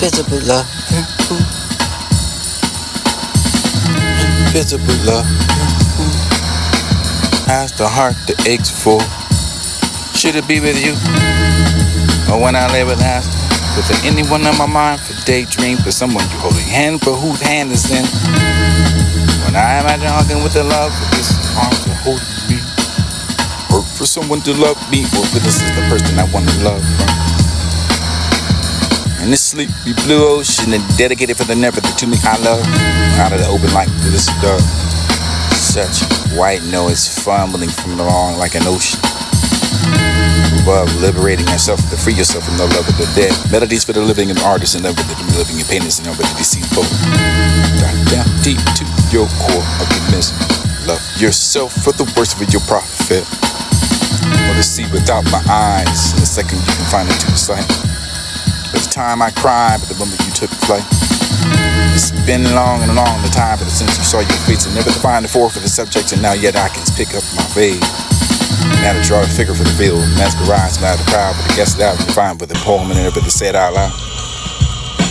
Invisible love. Invisible love. Has the heart that aches for. Should it be with you? Or when I lay with last? Was there anyone on my mind for daydream? For someone you hold your hand, but whose hand is in? When I imagine hugging with the love, but this arms are holding me. Or for someone to love me, or for this is the person I want to love from. In this sleepy blue ocean, and dedicated for the never, the to me I love. Out of the open light to this dark. Such white noise fumbling from along like an ocean. Above liberating yourself to free yourself from the love of the dead. Melodies for the living and the artists and never the living and painters and never the deceased poet. Down deep to your core of the mist. Love yourself for the worst of your profit. Or to see without my eyes. In a second you can find it to the sight. By the time I cried, but the moment you took flight. It's been long and long the time, but since you saw your face and never defined the for the subject, and now yet I can pick up my fade. Now to draw a figure for the field, masquerade, smile the crowd, but the guest out and find with the poem and never to say it out loud.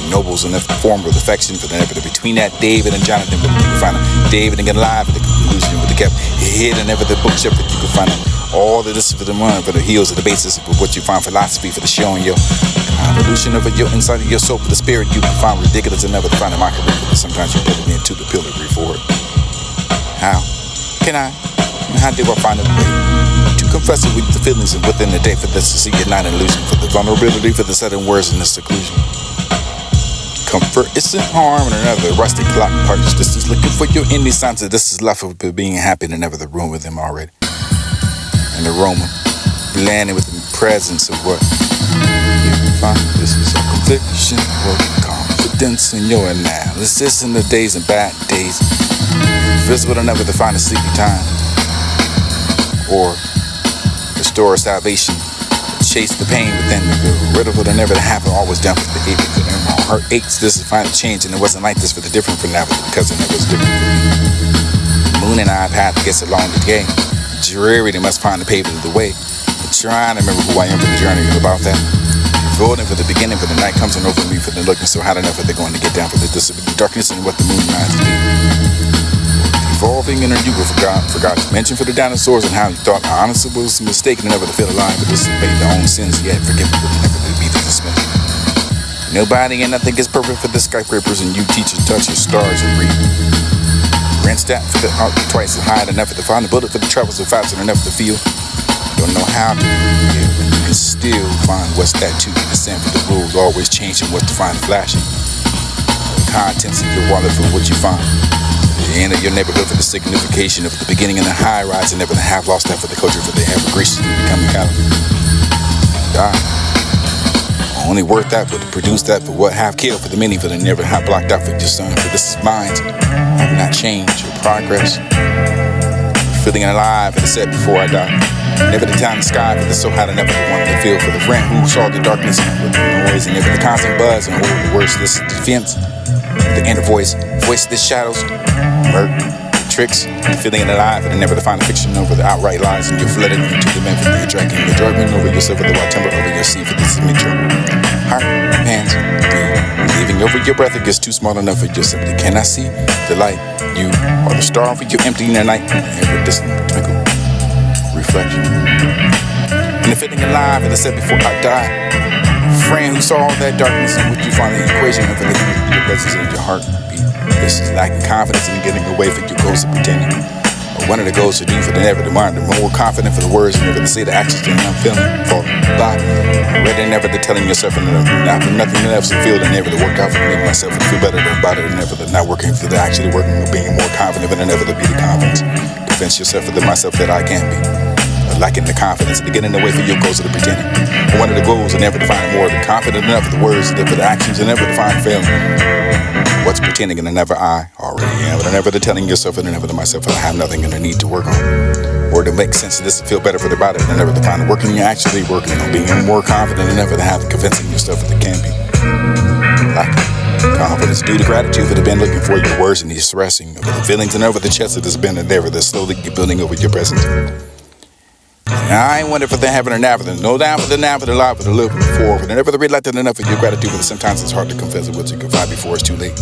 Nobles and the form with affection for the never between that David and Jonathan, but you can find a David and get alive with the conclusion with the kept hid and never the bookshelf, but you can find all of this for the one for the heels of the basis of what you find philosophy for the showing your evolution of your inside of your soul for the spirit you can find ridiculous and never to find a mockery, but sometimes you put it into the pillory for it. How can I and how do I find a way to confess it with the feelings and within the day for this to see it not an illusion for the vulnerability for the sudden words in the seclusion. Comfort isn't harm and another rusty clock parts. This is looking for your indie signs that this is left of being happy and never the room with them already. An aroma blending with the presence of what you find. This is a conviction or confidence in your analysis in the days and bad days. Visible to never define a sleepy time or restore salvation. Chase the pain within the riddle to never to happen. Always done for the aches and my heart aches. This is final change and it wasn't like this for the different for now because it was different for me. The moon and I path gets along the game. Dreary, they must find the pavement of the way. I'm trying to remember who I am for the journey about that. Voting for the beginning, for the night comes and over me for the looking so hot enough that they're going to get down for the darkness and what the moon lies to do. Evolving in you forgot to mention for the dinosaurs and how you thought honest was a mistake and never to feel alive, but this is their own sins yet forgiven, but never to be the dismissed. Nobody and nothing is perfect for the skyscrapers and you teach and touch your stars and read. Rent that for the art twice as high enough to find a bullet for the travels so fast and enough to feel. Don't know how to feel, you can still find what's that 2% for the rules always changing what's to find flashing. The contents of your wallet for what you find. The end of your neighborhood for the signification of the beginning and the high rise and never to have lost that for the culture for the ever graciously becoming kind of die. Only worth that but to produce that for what have killed for the many for the never have blocked out for your son for this is mine have not changed or progress. Feeling alive as I said before I die. Never the time in the sky for the so hot I never wanted to feel for the friend who saw the darkness with the noise and never the constant buzz and all the words this defense. The inner voice the shadows, murk, tricks, the feeling alive, and never to find a fiction over the outright lies, and you're flooded into the method that you're dragging, you're driving over yourself with the wild timber over your sea for this image. Heart, hands, leaving over your breath, it gets too small enough for yourself. Can I see the light? You are the star for your empty in the night, every distant twinkle, reflection. And the feeling alive, as I said before I die. Friend who saw all that darkness and what you find the equation of the your presence in your heartbeat. This is lacking confidence in getting away from your goals of pretending. Or one of the goals to do for the never to mind, the more confident for the words and never to say the actions that I'm feeling. Falling by. Ready never to telling yourself and not for nothing else to feel and never to work out for me myself and feel better about it and never to not working for the actually working or being more confident than never to be the confidence. Defense yourself for the myself that I can be. Lacking the confidence to get in the way for your goals of the pretending. One of the goals is never to find more than confident enough for the words, for the actions, and never to find failing. What's pretending and the never I already am, but I never to telling yourself and never to myself that I have nothing and I need to work on. Or to make sense of this to feel better for the body, and never to find working you're actually working on being more confident and never to have convincing yourself that it can be. Like confidence due to gratitude that have been looking for your words and the expressing of the feelings and over the chest that has been and never that slowly you're building over your presence. Now, I ain't wonder for the heaven or never, no down for the now, for the life, for the live, for the for the never the reluctant enough of your gratitude, but sometimes it's hard to confess what you can find before it's too late.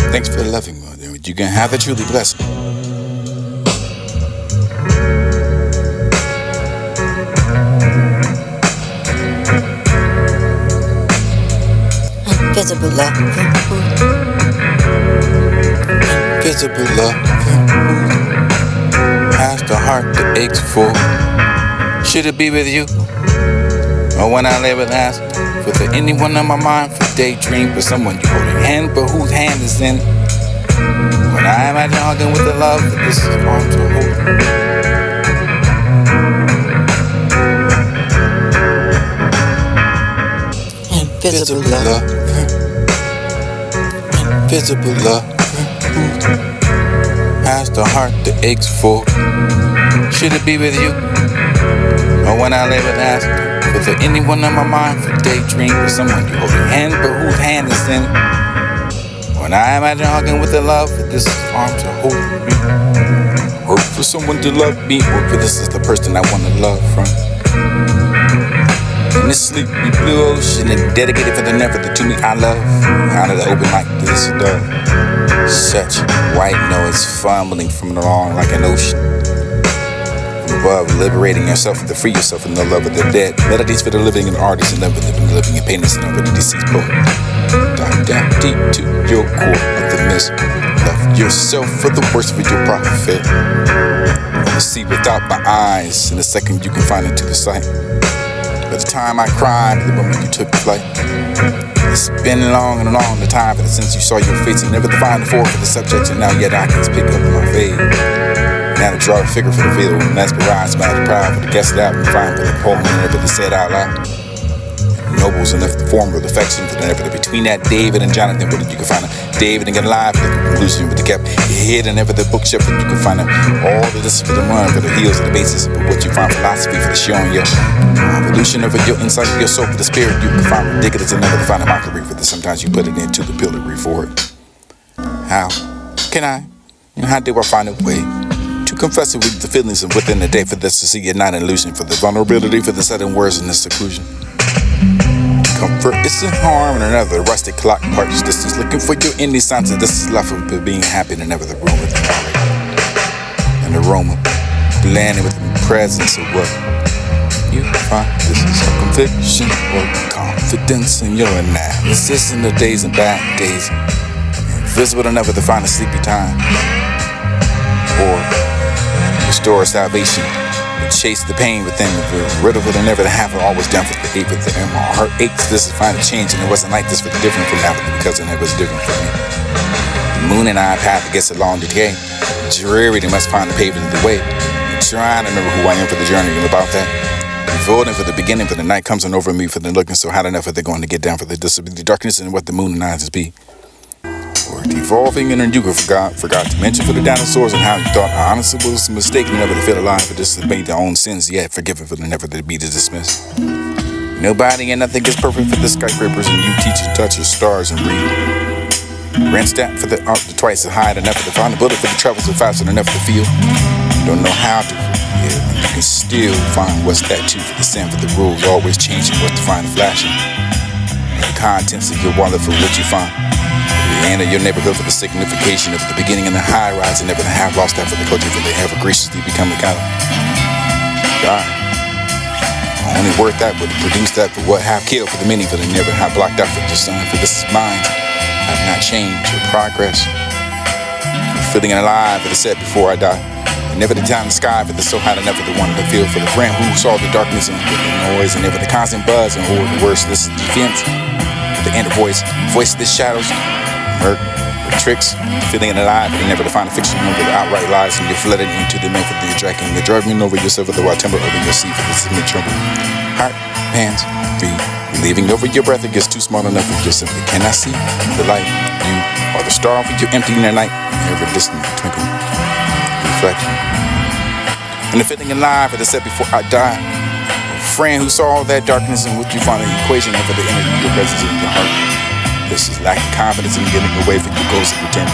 Thanks for the loving one. You can have the truly blessing. Invisible love. Invisible love. Has the heart that aches for. Should it be with you? Or when I lay with ask, for there anyone on my mind for daydream, for someone you hold in hand, but whose hand is in it? When I imagine hugging with the love that this is arms will hold. Invisible love. Invisible love. Has the heart that aches for. Should it be with you? Or when I lay with ask, was there anyone on my mind for daydream, for someone you hold in hand, but whose hand is in it? When I imagine hugging with the love that this arms are holding me. Or for someone to love me, or for this is the person I want to love from. In this sleepy blue ocean and dedicated for the never to me I love. Out of the open like this dove. Such white noise fumbling from along like an ocean. From above, liberating yourself to free yourself from the love of the dead. Melodies for the living and artists and never living in pain and over the deceased poet. Dive down deep to your core of the mist. Love yourself for the worst of your profit. You see without my eyes, in a second you can find into the sight. By the time I cried, the moment you took flight. It's been long and long the time since you saw your face and never defined the form for the subject, and now yet I can pick up my fade. Now to draw a figure for the field, mesmerized by the pride for the guest out and find for the poem and never to say it out loud. Nobles enough to form with affection for the never between that David and Jonathan, but you can find a David and get alive for the conclusion with the gap hid and never the bookshelf, but you can find all of this for the run for the heels of the basis, but what you find philosophy for the showing your evolution of your insight of your soul for the spirit, you can find ridiculous and never to find a mockery for the sometimes you put it into the pillory for it. How can I? How do I find a way to confess it with the feelings of within the day for this to see it not an illusion for the vulnerability for the sudden words in the seclusion? Comfort is in harm and another rustic clock parks distance looking for your any signs of this is life of being happy and never the room with the color and aroma blending with the presence of what you find. This is a conviction or confidence in your analysis in the days and bad days, invisible to never define a sleepy time or restore salvation. Chase the pain within, rid of it and never to have it always done for the hate within. My heart aches, this is finally change, and it wasn't like this for the different from now because it was different for me. The moon and I path against a long decay. Dreary, they must find the pavement of the way. I'm trying to remember who I am for the journey and about that. Revolting for the beginning, for the night comes on over me for the looking so hot enough that they're going to get down for the darkness and what the moon and eyes be. Or devolving in a you forgot to mention for the dinosaurs and how you thought honest was a mistake and never to feel alive for this to make their own sins yet forgiven for the never to be dismissed. Nobody and nothing is perfect for the skyscrapers and you teach and touch your stars and read. Rent stamp for the art the twice as high to never to find a bullet for the travels so faster than never to feel. Don't know how to forgive. You can still find what's that too for the sin for the rules always changing what to find flashing. The contents of your wallet for what you find. The end of your neighborhood for the signification of the beginning and the high rise and never the half lost that for the culture for they ever graciously become the God. God. Only worth that would produce that for what half killed for the many for the never have blocked out for the sun for this is mine. Have not changed your progress. Feeling alive for the set before I die. Never the time in the sky for the so hot enough for the one to feel for the friend who saw the darkness and the noise and never the constant buzz and or the worst this defense. The inner voice this shadows. Murk, the tricks, feeling alive, and never to find a fiction over the outright lies, and you're flooded into the method that you're tracking. You're driving over yourself with the wild timber over your seat for the semi trouble. Heart, hands, feet, leaving over your breath, it gets too small enough for you simply cannot see the light. You are the star for your empty in the night, ever distant twinkle, reflection. And the feeling alive at the set before I die. A friend who saw all that darkness and what you find an equation for the energy of your presence in your heart. This is lacking confidence in getting away from your goals and pretending.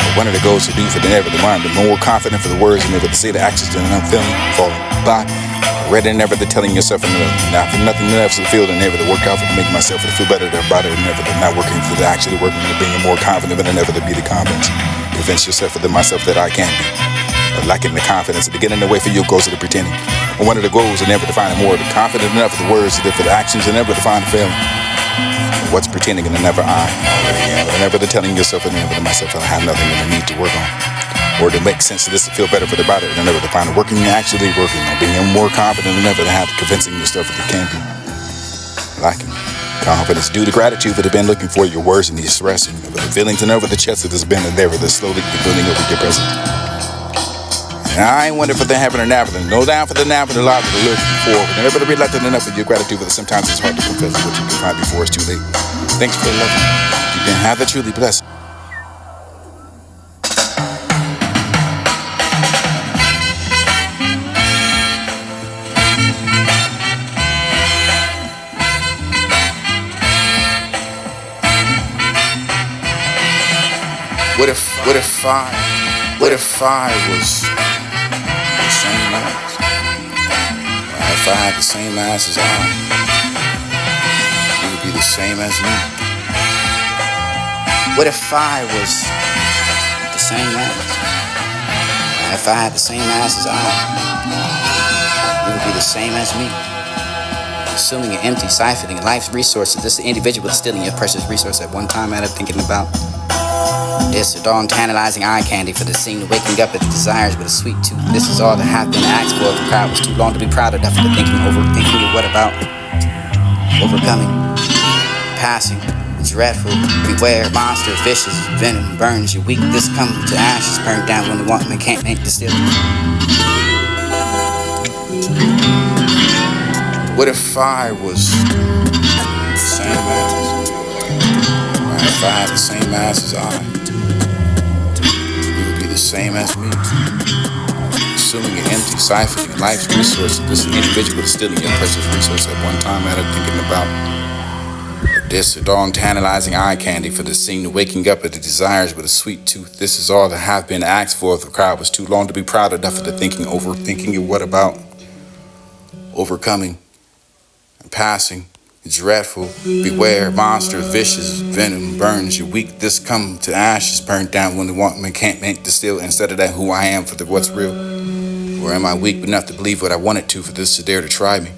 But one of the goals to do for the never to mind, the more confident for the words and never to say the actions that I'm feeling, falling by. Read it, never the telling yourself now for nothing else to feel and never to work out for to make myself to feel better about it, and never to not working for the actually working to being more confident than never to be the confidence. Convince yourself for the myself that I can be. But lacking the confidence to get in the way for your goals of the pretending. And one of the goals is never to find more the confident enough for the words, for the actions, and never to find the feeling. What's pretending and never I. And never to telling yourself and never to myself that I have nothing that I need to work on. Or to make sense of this to feel better for the body, and never to find working and actually working on being more confident than ever to have convincing yourself that it can be. Lacking confidence due to gratitude that have been looking for your words and the stressing of the feelings and over the chest that has been there with the slowly building over your presence. And I ain't wondering for the heaven or never, no down for the now for the life of the looking forward, and never to be left enough of your gratitude, but sometimes it's hard to confess what you can find before it's too late. Thanks for the love. You can have it truly blessed. What if I was the same ass? If I had the same ass as I, you would be the same as me. What if I was the same ass? If I had the same ass as I, you would be the same as me. Consuming an empty, siphoning life's resources. This individual is stealing your precious resource at one time at thinking about. This a dawn tantalizing eye candy for the scene, waking up at the desires with a sweet tooth. This is all that have been asked for. The crowd was too long to be proud enough for the overthinking of what about overcoming, passing, dreadful, beware, monster, vicious, venom burns you weak. This comes to ashes, burned down when the woman can't make the still. What if I was the same ass? If I had the same ass as I, same as me. Consuming an empty, siphoning life's resources. This individual is stealing your precious resource at one time at thinking about. This a dawn tantalizing eye candy for the scene, waking up at the desires with a sweet tooth. This is all that have been asked for if the crowd was too long to be proud enough of the overthinking of what about overcoming and passing. Dreadful, beware, monster, vicious, venom burns you weak. This come to ashes, burned down when the woman can't make the still. Instead of that, who I am for the what's real. Or am I weak enough to believe what I wanted to for this to dare to try me?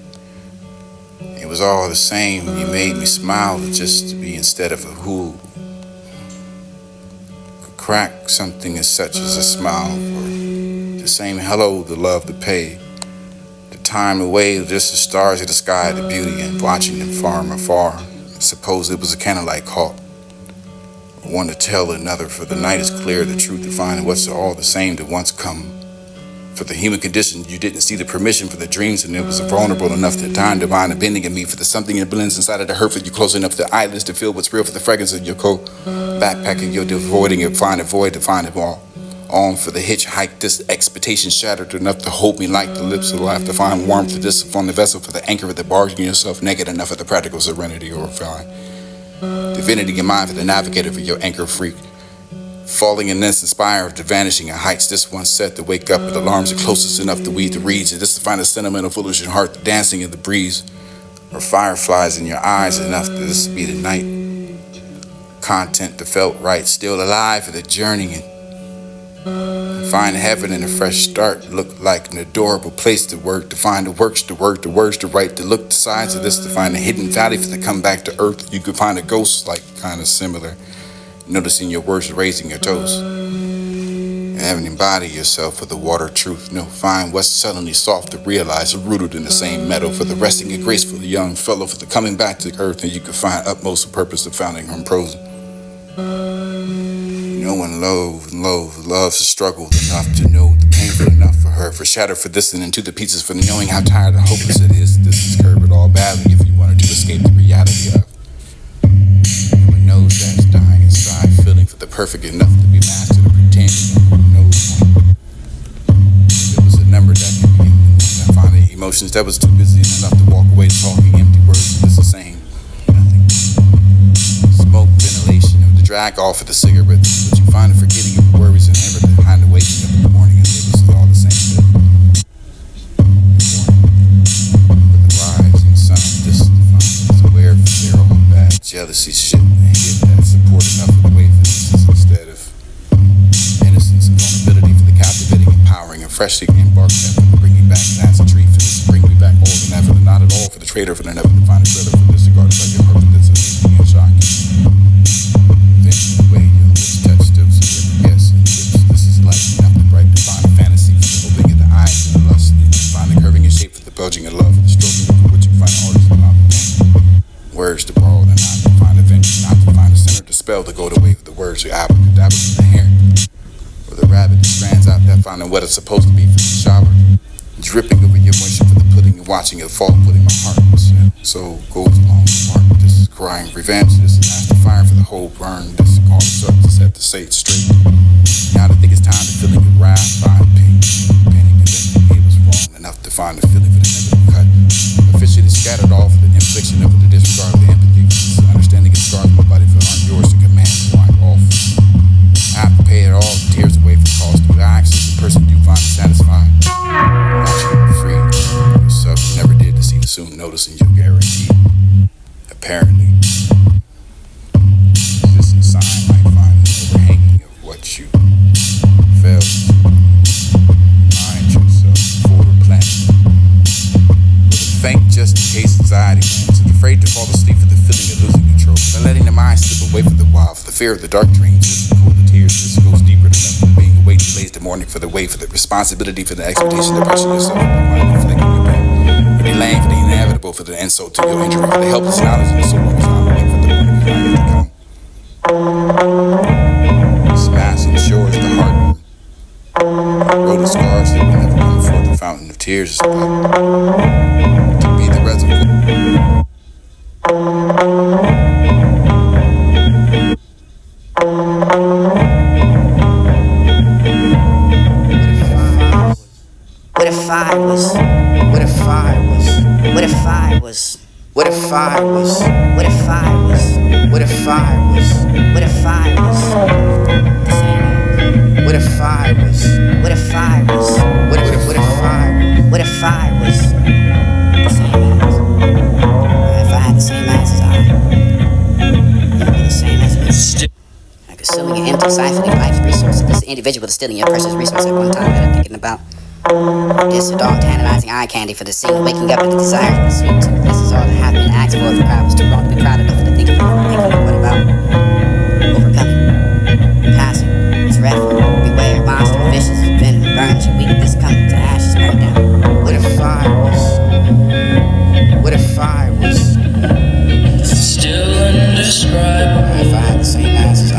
It was all the same. You made me smile just to be instead of a who. Could crack something as such as a smile. Or the same hello, the love, the pay. Time away, just the stars of the sky, the beauty, and watching them from afar. I suppose it was a candlelight caught. One to tell another, for the night is clear, the truth to find what's all the same to once come. For the human condition, you didn't see the permission for the dreams, and it was vulnerable enough to time divine and bending in me for the something that blends inside of the hurt for you close enough to the eyelids to feel what's real for the fragrance of your coat. Backpacking, you're devoiding it, find a void to find it all. On for the hitchhike, this expectation shattered enough to hold me like the lips of life to find warmth for this upon the vessel for the anchor of the bargain yourself naked enough of the practical serenity or find divinity in mind for the navigator for your anchor freak. Falling in this inspired to vanishing at heights, this one set to wake up with alarms are closest enough to weed the reeds, and this to find a sentimental foolish heart dancing in the breeze, or fireflies in your eyes enough to this be the night. Content that felt right, still alive for the journey and find heaven in a fresh start. Look like an adorable place to work, to find the works, the word, the words to write, to look the sides of this, to find a hidden valley for to come back to earth. You could find a ghost like kind of similar, noticing your words, raising your toes, and having embodied yourself for the water truth. No, find what's suddenly soft to realize, rooted in the same metal for the resting and graceful young fellow for the coming back to earth, and you could find utmost purpose of founding her prose. No one loves to struggle enough to know the painful enough for her, for shatter for this and into the pieces for knowing how tired and hopeless it is. This is curved all badly if you wanted to escape the reality of who knows that's dying inside, feeling for the perfect enough to be mastered or pretending. Who knows it was a number that I find the emotions that was too busy enough to walk away talking empty words. It's the same. Nothing. Smoke, ventilation, or the drag off of the cigarette. But you find the forgetting of worries and never behind the waking up in the morning, and it was all the same. Good morning. jealousy shit and get that support enough of the way for this instead of innocence and vulnerability for the captivating, empowering, and freshly embarked effort to bring me back and as a treat for this, bring me back all than ever, not at all for the traitor, for the never to find a thriller, for disregarded by your heart that's amazing and shocking. Then the way your lips touch still so every yes and lips. This is life, nothing bright to find a fantasy for the opening of the eyes and the lust, and find the curving and shape for the bulging of love, for the stroking for which you find artists without the pain. Words to borrow and not to find a venture, not to find a center to spell to go the way with the words, your abracadabra from the hair. Or the rabbit that strands out that finding what it's supposed to be for the shower, dripping over your moisture for the pudding and watching it fall, putting my heart. So goes along the park. This is crying revenge. This is after fire for the whole burn. This is called up. Just have to say it straight. Now I think it's time to feeling it ride, find pain, panic, and then it was wrong enough to find the feeling for the negative cut. Officially scattered all for the infliction of the disregard of the empathy. This understanding it scars my body for aren't yours to command. Wipe off. I have to pay it all, tears away from cost. Through the actions, the person do find it satisfied. Watching free yourself, you never did to see the soon noticing you guaranteed. Apparently, this sign might find an overhanging of what you felt. Mind yourself before the planet. With a faint just in case anxiety lands, and afraid to fall asleep for the feeling of losing control, but letting the mind slip away for the while, for the fear of the dark dreams, just to cool the tears, just goes deeper than enough for being awake delays the morning for the way, for the responsibility, for the expectation, the pressure yourself, the mind reflecting your pain. For the lane, for the inevitable, for the insult to your injury, for the helpless knowledge of the so long as I'm awake for the morning behind to come. Smashing the shores, the heart, road of scars that will never come forth, the fountain of tears is about to be the reservoir. What if I was? What if I was? What if I was? What if I was? What if I was? What if I was? What if I was? What if I was? What if I was? What if I? What if I was? If I had the same eyes as you'd be the same as me. Like assuming an empty, siphoning life's resources. This individual is stealing your precious resource at one time that I'm thinking about. This adult tantalizing eye candy for the scene of waking up with the desire to be sweet. This is all that had been asked for if I was too long to be proud enough for the thinking what about? Overcoming. Passing. It's dreadful. Beware, monster, vicious, venom, burns your weakness coming to ashes right down. What if I was? What if I was? Still indescribable. If I had the same eyes as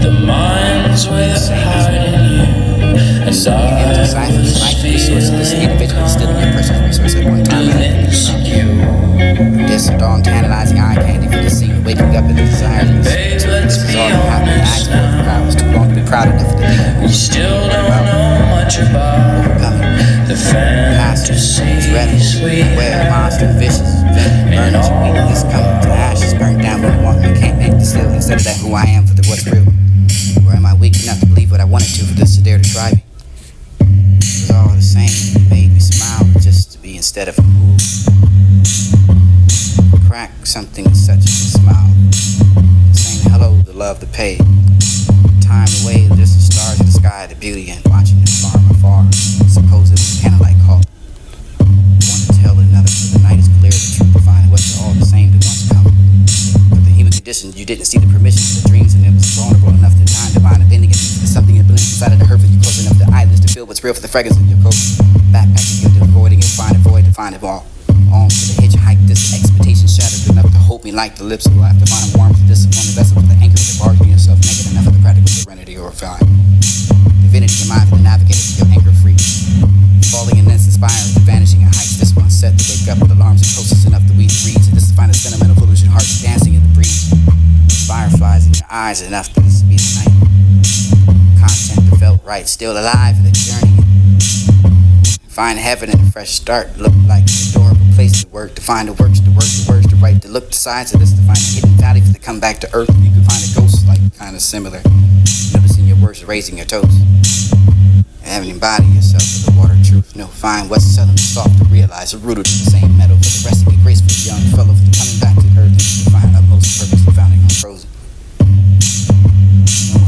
The minds where they're hiding you. And empty, siphoning life resources. This individual is stealing your precious resource at one time. This adult tantalizing eye candy for the scene of waking up with the desire to be sweet. This is all that had been asked for if I was too long to be proud enough for the thinking. You still don't know much about Overcoming. the fantasy. Dreadful. Beware, monster, vicious, venom, burns your weakness coming to ashes, burned down when I want me. Can't make this still instead of that who I am for the what's real. Or am I weak enough to believe what I wanted to for this to dare to try me? It was all the same. You made me smile just to be instead of a fool. Crack something such as a smile. Saying hello to love to pay. Time away, just the stars in the sky, the beauty and watching it far afar. Suppose it was kind of like call. One to tell another, for the night is clear, the truth to find what's all the same to once come. For the human condition, you didn't see the permission for the dreams, and it was vulnerable enough to time divine and bending it. There's something that blends inside of the hurt for you, close enough to eyelids to feel what's real for the fragrance of your coat. Backpacking, you're avoiding it, find a void to find it all. On to the hitchhike, this expectation shattered enough to hold me like the lips of life. Divine warmth to disappointed vessel for the anchor to bargain yourself naked enough of the practical serenity or fine. Divinity in mind for the navigator for your anchor free. Falling and then inspiring to vanishing in heights. This one set to wake up with alarms and closest enough to weed reads. And this to find a sentimental illusion, heart dancing in the breeze. Fireflies in your eyes enough for this to be the night. Content that felt right, still alive for the journey. Find heaven and a fresh start. Look like an adorable place to work. To find the works, to work, the words to write. To look the sides of this. To find a hidden valley for to come back to earth. You can find a ghost like kind of similar. Noticing your words, raising your toes. And having embodied yourself with the water truth. Find what's suddenly soft to realize, rooted in the same metal. For the rest of your graceful young fellow, for coming back to earth to find utmost purpose for founding unfrozen.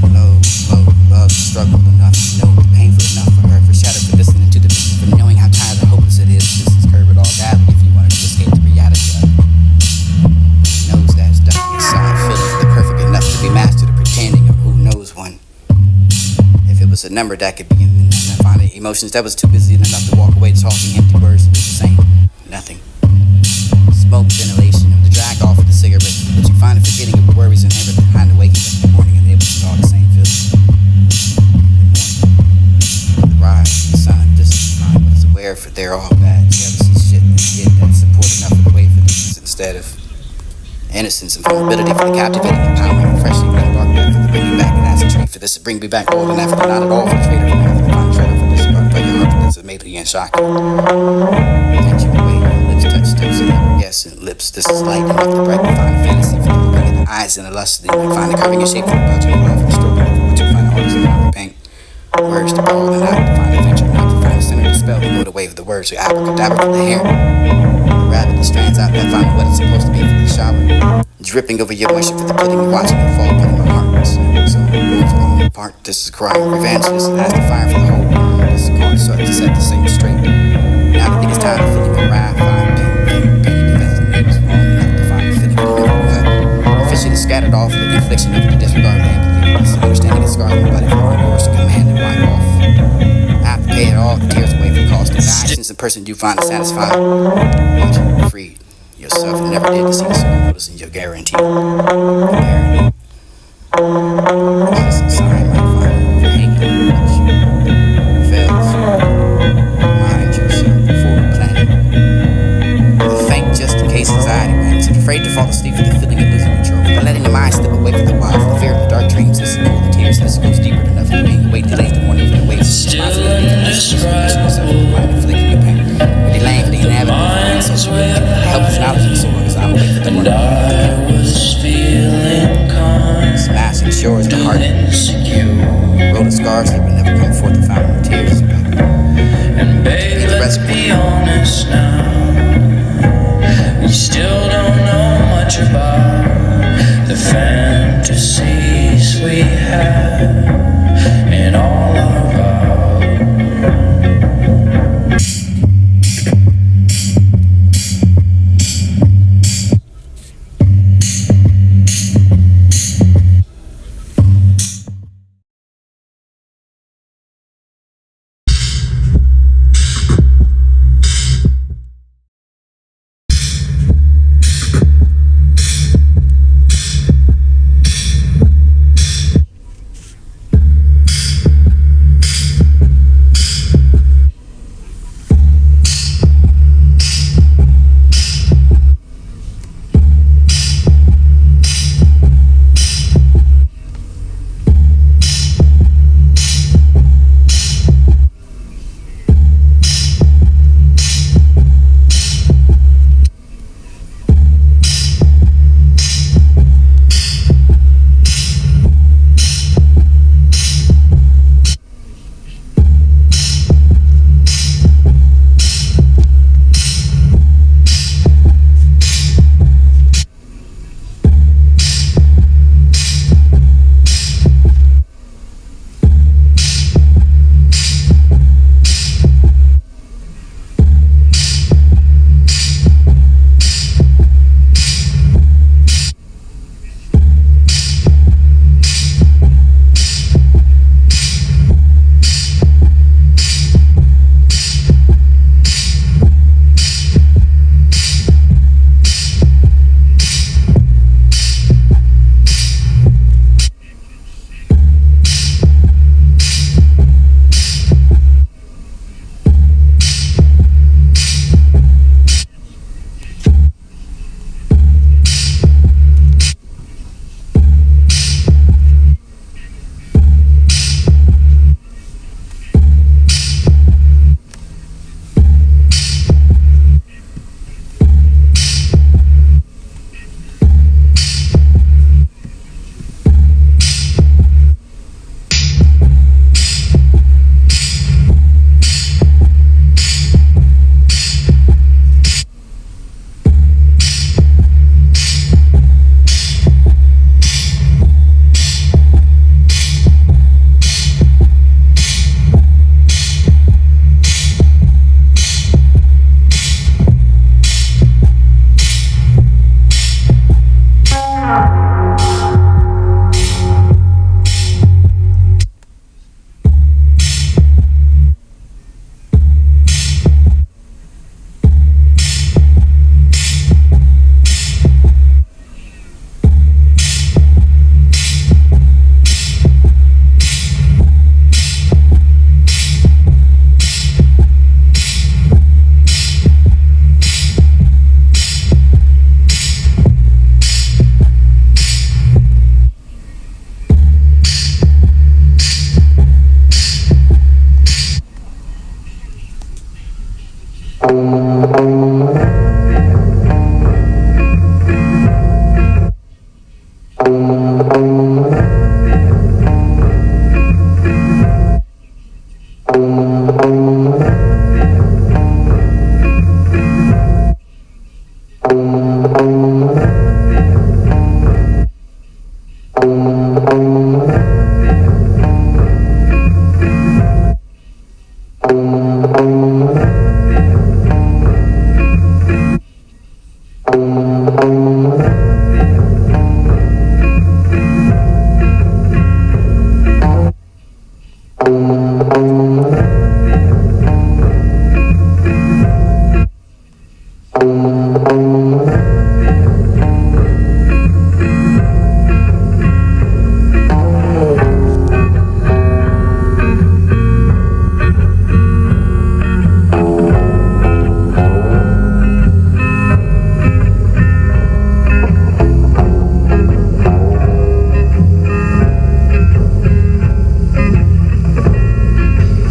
No one loved, struggled enough to know it's painful enough for her, for shattered, for listening to the pieces, for knowing how tired and hopeless it is. This is curve it all badly if you wanted to escape the reality of it. He knows that it's dark inside, feeling for the perfect enough to be mastered, or pretending, or who knows one. If it was a number that could be in finding emotions that was too busy enough to walk away talking empty words, it was the same, nothing. Smoke, ventilation, or the drag off of the cigarette, but you find a forgetting of the worries and everything behind the waking up in the morning, and it was all the same feeling. The rise, the sun, distant mind, but is aware for they're all bad. You ever see shit and get that support enough of the way for this instead of innocence and vulnerability for the captivating, empowering, refreshing, and dark death for the bringing back an acid tree for this to bring me back all and after not at all for the traitor for the final traitor for this about your heart that's immediately and shocking. Then you away, your lips touch still so never guess and lips. This is light enough to break the fine fantasy for the looking at the eyes and the lust. Then you find the curving and shape for the belt you love and the stroke of what you find the artist in the paint. Words to call and out to find adventure, not to find the center of the spell, to go the way of the words, your abracadabra from the hair. Rabbit that strands out that find what it's supposed to be for the shower. Dripping over your moisture for the pudding, watching it fall upon my heart. So it goes along the part. This is crying revenge. This has the fire for the whole world. This is called so to set the same straight. Now I think it's time to feeling your wrath. Find petty defense and it was wrong enough to find a feeling you never cut. Officially scattered off the infliction of the disregard and completeness. Understanding it's scarred nobody for all yours to command and wipe off. After paying all the tears away from cost of die, since the person you find is satisfied, watching freed yourself and never did to see the soul noticing your guarantee. Guarantee. This is sign my fire for hanging what you fails. Remind yourself before planning. The faint just in case anxiety wins. And afraid to fall asleep for the feeling of losing control. For letting the mind slip away from the wild. For the fear of the dark dreams. This is all the tears. This goes deeper than enough for being awake. Delays the morning for the weight. Still indescribable. Minds with helpless knowledge so long as I'm awake for the and morning. I was feeling calm, Smashing shores the heart. insecure. Roll the scars that would never come forth the fountain of tears. And babe, let's be honest now. You still don't know much about the fantasies we had and all our vows.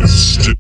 St-